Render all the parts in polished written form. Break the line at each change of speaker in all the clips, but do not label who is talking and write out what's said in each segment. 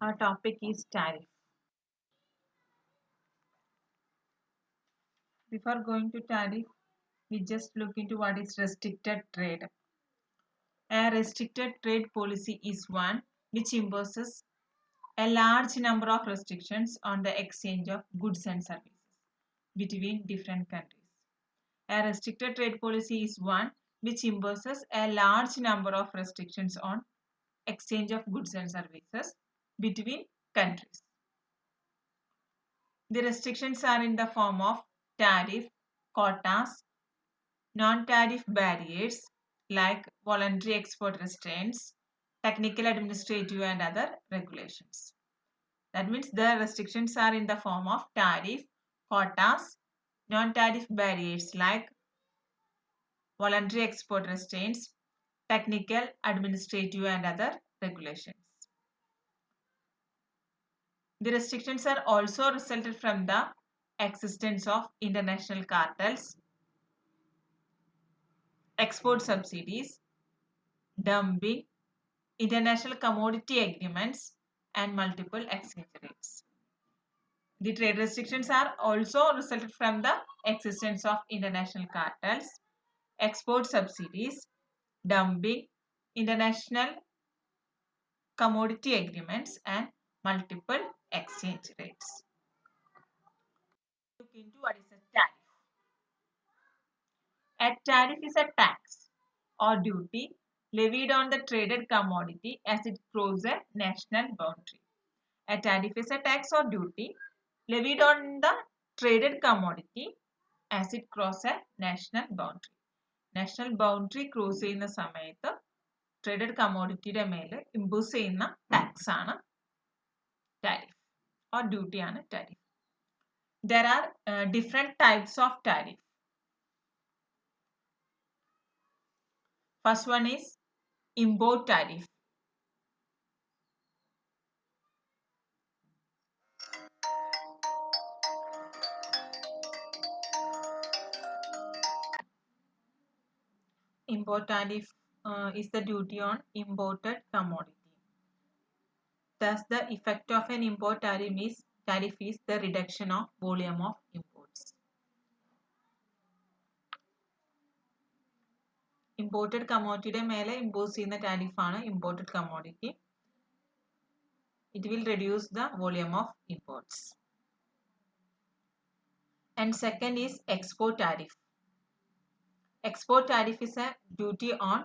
Our topic is tariff. Before going to tariff, we just look into what is restricted trade. A restricted trade policy is one which imposes a large number of restrictions on the exchange of goods and services between different countries. A restricted trade policy is one which imposes a large number of restrictions on exchange of goods and services between countries. The restrictions are in the form of tariff, quotas, non-tariff barriers like voluntary export restraints, technical, administrative and other regulations. That means the restrictions are in the form of tariff, quotas, non-tariff barriers like voluntary export restraints, technical, administrative and other regulations. The restrictions are also resulted from the existence of international cartels, export subsidies, dumping, international commodity agreements, and multiple exchange rates. The trade restrictions are also resulted from the existence of international cartels, export subsidies, dumping, international commodity agreements, and multiple exchange rates. Look into what is a tariff. A tariff is a tax or duty levied on the traded commodity as it crosses a national boundary. A tariff is a tax or duty levied on the traded commodity as it crosses a national boundary. National boundary cross ചെയ്യുന്ന സമയത്ത് traded കമ്മോഡിറ്റിയുടെ മേലെ impose ചെയ്യുന്ന tax ആണ് tariff or duty ആണ് tariff. There are different types of tariff. First one is import tariff. Import tariff is the duty on imported commodity. Thus, the effect of an import tariff is the reduction of volume of imports. Imported commodity മേലെ impose ചെയ്യുന്ന tariff ആണ് imported commodity. It will reduce the volume of imports. And second is export tariff. Export tariff is a duty on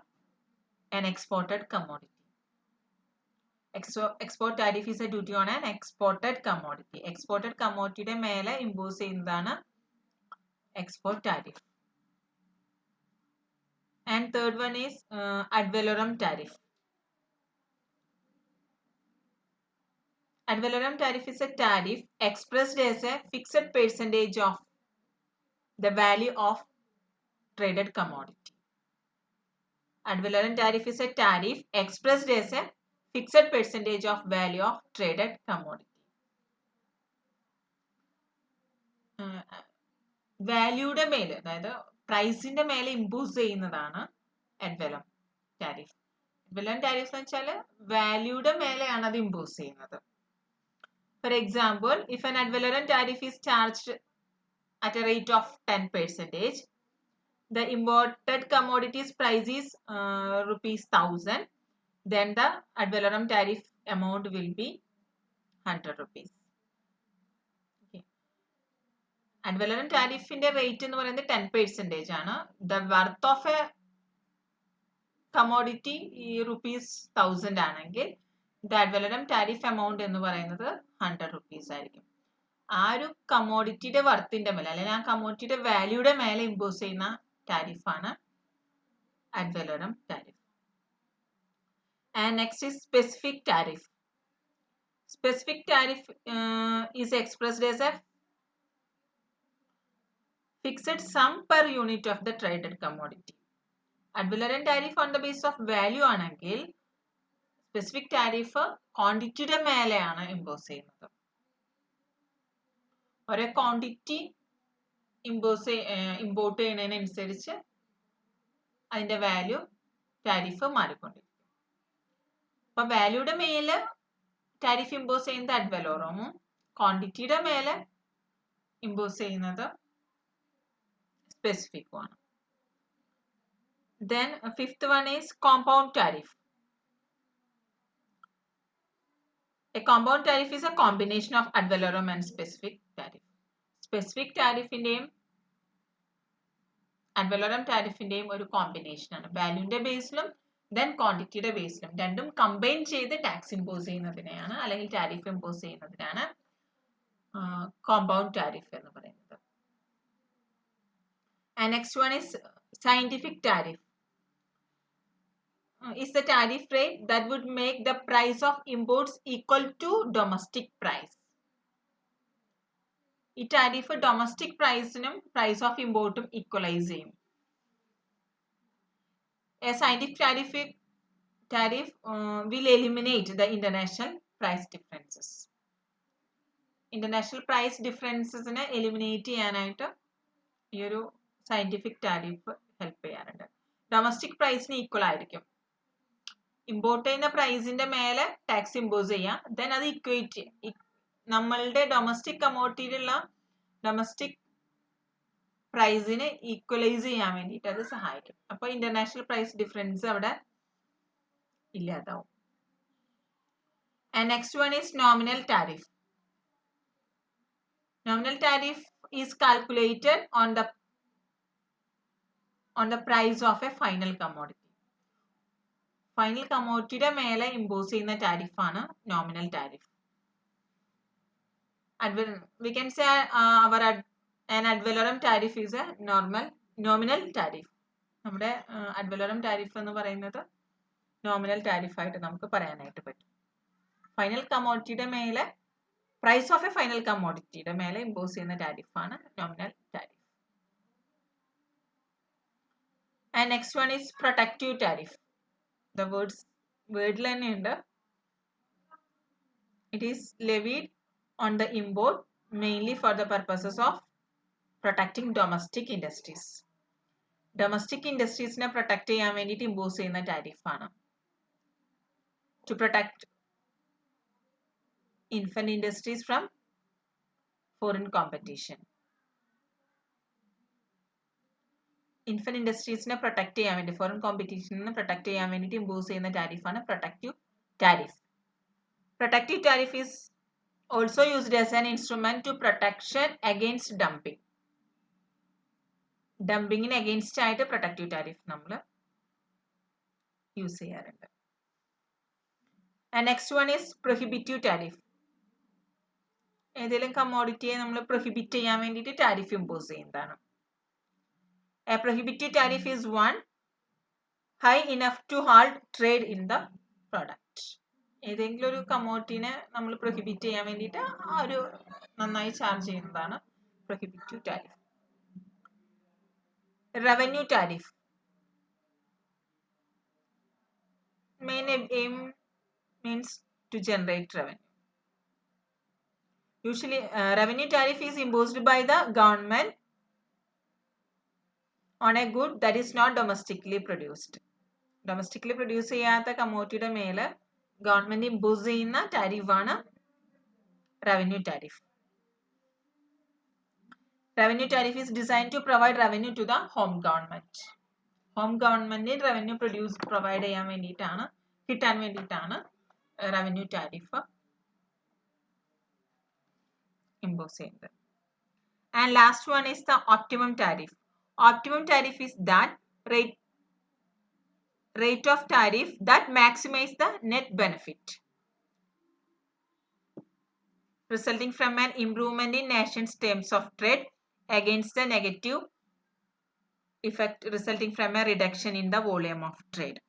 an exported commodity. Export tariff is a duty on an exported commodity. Exported commodity മേലെ impose ചെയ്യുന്നതാണ് export tariff. And third one is ad valorem tariff. Ad valorem tariff is a tariff expressed as a fixed percentage of the value of traded commodity. Ad valorem tariff is a tariff expressed as a fixed percentage of value of traded commodity. വാല്യൂയുടെ മേലെ അതായത് പ്രൈസിന്റെ മേലെ impose ചെയ്യുന്നതാണ് ad valorem tariff. Ad valorem tariff എന്ന് വെച്ചാൽ വാല്യൂയുടെ മേലെയാണ് അത് impose ചെയ്യുന്നത്. For example, if an ad valorem tariff is charged at a rate of 10%, the imported commodities price is rupees 1000, then the ad valorem tariff amount will be 100 rupees. Okay. Ad valorem tariff in the rate എന്ന് പറയുന്നത് 10% ആണ്. The worth of a commodity rupees 1000 ആണെങ്കിൽ the ad valorem tariff amount എന്ന് പറയുന്നത് 100 rupees ആയിരിക്കും. ആ ഒരു കമ്മോഡിറ്റിയുടെ വർത്തിന്റെ മേലെ അല്ലെങ്കിൽ ആ കമ്മോഡിറ്റിയുടെ വാല്യൂയുടെ മേലെ ഇമ്പോസ് ചെയ്യുന്ന ടാരിഫാണ് ad valorem tariff. And next is specific tariff. Specific tariff is expressed as a fixed sum per unit of the traded commodity. Ad valorem tariff on the basis of value ആണെങ്കിൽ specific tariff ക്വാണ്ടിറ്റിയുടെ മേലെയാണ് impose ചെയ്യുന്നത്. ഒരേ quantity import ചെയ്യുന്നതിനനുസരിച്ച് അതിൻ്റെ value tariff മാറിക്കൊണ്ടിരിക്കും. അപ്പോൾ വാല്യൂയുടെ മേലെ tariff impose ചെയ്യുന്നത് add വലോറമും ക്വാണ്ടിറ്റിയുടെ മേലെ ഇമ്പോസ് ചെയ്യുന്നത് സ്പെസിഫിക്കും ആണ്. Then fifth one is compound tariff. A compound tariff is a combination of ad valorem and specific tariff. Specific tariffിന്റെയും ad valorem tariffിന്റെയും ഒരു കോമ്പിനേഷൻ ആണ്. വാല്യൂന്റെ ബേസിലും ദെൻ ക്വാണ്ടിറ്റിയുടെ ബേസിലും രണ്ടും കമ്പൈൻ ചെയ്ത് ടാക്സ് ഇമ്പോസ് ചെയ്യുന്നതിനെയാണ് അല്ലെങ്കിൽ ടാരിഫ് ഇമ്പോസ് ചെയ്യുന്നതിനാണ് കോമ്പൗണ്ട് ടാരിഫ് എന്ന് പറയുന്നത്. And next one is scientific tariff. Is the tariff rate that would make the price of imports equal to domestic price. ഈ tariff domestic പ്രൈസിനും price of ഇമ്പോർട്ടും equalise ചെയ്യും. A scientific tariff will eliminate the international price differences. International price differencesനെ eliminate ചെയ്യാനായിട്ട് ഈ ഒരു scientific tariff help ചെയ്യാറുണ്ട്. Domestic പ്രൈസിന് ഈക്വൽ ആയിരിക്കും. ഇമ്പോർട്ട് ചെയ്യുന്ന പ്രൈസിന്റെ മേലെ ടാക്സ് ഇമ്പോസ് ചെയ്യാം. ദെൻ അത് ഇക്വേറ്റ് നമ്മളുടെ ഡൊമസ്റ്റിക് കമോഡിറ്റിയിലുള്ള ഡൊമസ്റ്റിക് പ്രൈസിനെ ഈക്വലൈസ് ചെയ്യാൻ വേണ്ടിയിട്ട് അത് സഹായിക്കും. അപ്പോൾ ഇന്റർനാഷണൽ പ്രൈസ് ഡിഫറൻസ് അവിടെ ഇല്ലാതാവും. And next one is nominal tariff. Nominal tariff is calculated on the price of a final commodity. Final കമോഡിറ്റിയുടെ മേലെ ഇമ്പോസ് ചെയ്യുന്ന ടാരിഫാണ് nominal tariff. We can say an ad valorem tariff is a nominal tariff. നമ്മുടെ ad valorem tariff എന്ന് പറയുന്നത് nominal ടാരിഫായിട്ട് നമുക്ക് പറയാനായിട്ട് പറ്റും. ഫൈനൽ കമോഡിറ്റിയുടെ മേലെ പ്രൈസ് ഓഫ് എ ഫൈനൽ കമോഡിറ്റിയുടെ മേലെ ഇമ്പോസ് ചെയ്യുന്ന ടാരിഫാണ് nominal tariff. And next one is protective tariff. The word തന്നെയുണ്ട്. It is levied on the import mainly for the purposes of protecting domestic industries. Domestic industries-നെ protect ചെയ്യാൻ വേണ്ടിയിട്ട് impose ചെയ്യുന്ന ടാരിഫാണ്. To protect infant industries from foreign competition. Infant ഇൻഡസ്ട്രീസിനെ protect ചെയ്യാൻ വേണ്ടി foreign കോമ്പറ്റീഷനെ പ്രൊട്ടക്ട് ചെയ്യാൻ വേണ്ടിയിട്ട് ഇമ്പോസ് ചെയ്യുന്ന ടാരിഫാണ് protective tariff. Protective tariff is also used as an instrument to protection against dumping. ഡംപിങ്ങിന് അഗെയിൻസ്റ്റ് ആയിട്ട് പ്രൊട്ടക്റ്റീവ് ടാരിഫ് നമ്മൾ യൂസ് ചെയ്യാറുണ്ട്. Next one is prohibitive tariff. ഏതെങ്കിലും കമ്മോഡിറ്റിയെ നമ്മൾ പ്രൊഹിബിറ്റ് ചെയ്യാൻ വേണ്ടിയിട്ട് ടാരിഫ് ഇമ്പോസ് ചെയ്യുന്നതാണ്. A prohibited tariff is one high enough to halt trade in the product. ഏതെങ്കിലും ഒരു കമ്മോഡിറ്റിനെ നമ്മൾ പ്രൊഹിബിറ്റ് ചെയ്യാൻ വേണ്ടിയിട്ട് ആ ഒരു നന്നായി ചാർജ് ചെയ്യുന്നതാണ് prohibitive tariff. Revenue tariff. Main aim means to generate revenue. Usually revenue tariff is imposed by the government on a good that is not domestically produced. Domestically produce ചെയ്യാത്ത കമ്മോഡിറ്റിയുടെ മേലെ ഗവൺമെന്റ് ഇമ്പോസ് ചെയ്യുന്ന ടാരിഫാണ് revenue tariff. Revenue tariff is design to provide revenue to the home government. Home ഗവൺമെന്റിന് revenue provide ചെയ്യാൻ വേണ്ടിയിട്ടാണ് കിട്ടാൻ വേണ്ടിയിട്ടാണ് revenue tariff impose ചെയ്യുന്നത്. And last one is the optimum tariff. Optimum tariff is that rate of tariff that maximize the net benefit resulting from an improvement in nation's terms of trade against the negative effect resulting from a reduction in the volume of trade.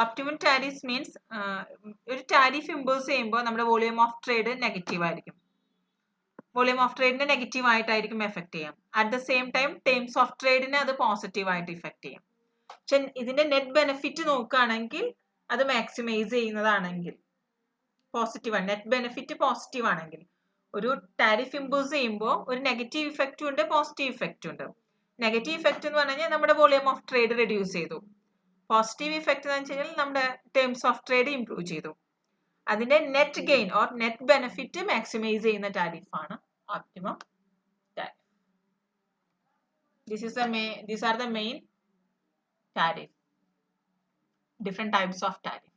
Optimum tariff means ഒരു tariff impose ചെയ്യുമ്പോൾ നമ്മുടെ volume of trade negative ആയിരിക്കും. Volume of ട്രേഡിനെ negative ആയിട്ടായിരിക്കും effect ചെയ്യാം. At the same time terms of ട്രേഡിനെ അത് positive ആയിട്ട് ഇഫക്ട് ചെയ്യാം. പക്ഷെ ഇതിന്റെ നെറ്റ് ബെനിഫിറ്റ് നോക്കുകയാണെങ്കിൽ അത് മാക്സിമൈസ് ചെയ്യുന്നതാണെങ്കിൽ പോസിറ്റീവ് ആണ്. നെറ്റ് ബെനിഫിറ്റ് പോസിറ്റീവ് ആണെങ്കിൽ ഒരു ടാരിഫ് ഇമ്പോസ് ചെയ്യുമ്പോൾ ഒരു നെഗറ്റീവ് ഇഫക്റ്റും ഉണ്ട് പോസിറ്റീവ് ഇഫക്റ്റും ഉണ്ട്. നെഗറ്റീവ് ഇഫക്റ്റ് എന്ന് പറഞ്ഞു കഴിഞ്ഞാൽ നമ്മുടെ വോളിയം ഓഫ് ട്രേഡ് റെഡ്യൂസ് ചെയ്തു. പോസിറ്റീവ് ഇഫക്റ്റ് എന്ന് വെച്ച് കഴിഞ്ഞാൽ നമ്മുടെ ടേംസ് ഓഫ് ട്രേഡ് ഇംപ്രൂവ് ചെയ്തു. അതിന്റെ net gain or net benefit maximise ചെയ്യുന്ന ടാരിഫാണ് optimum tariff. These are the main tariff, different types of tariff.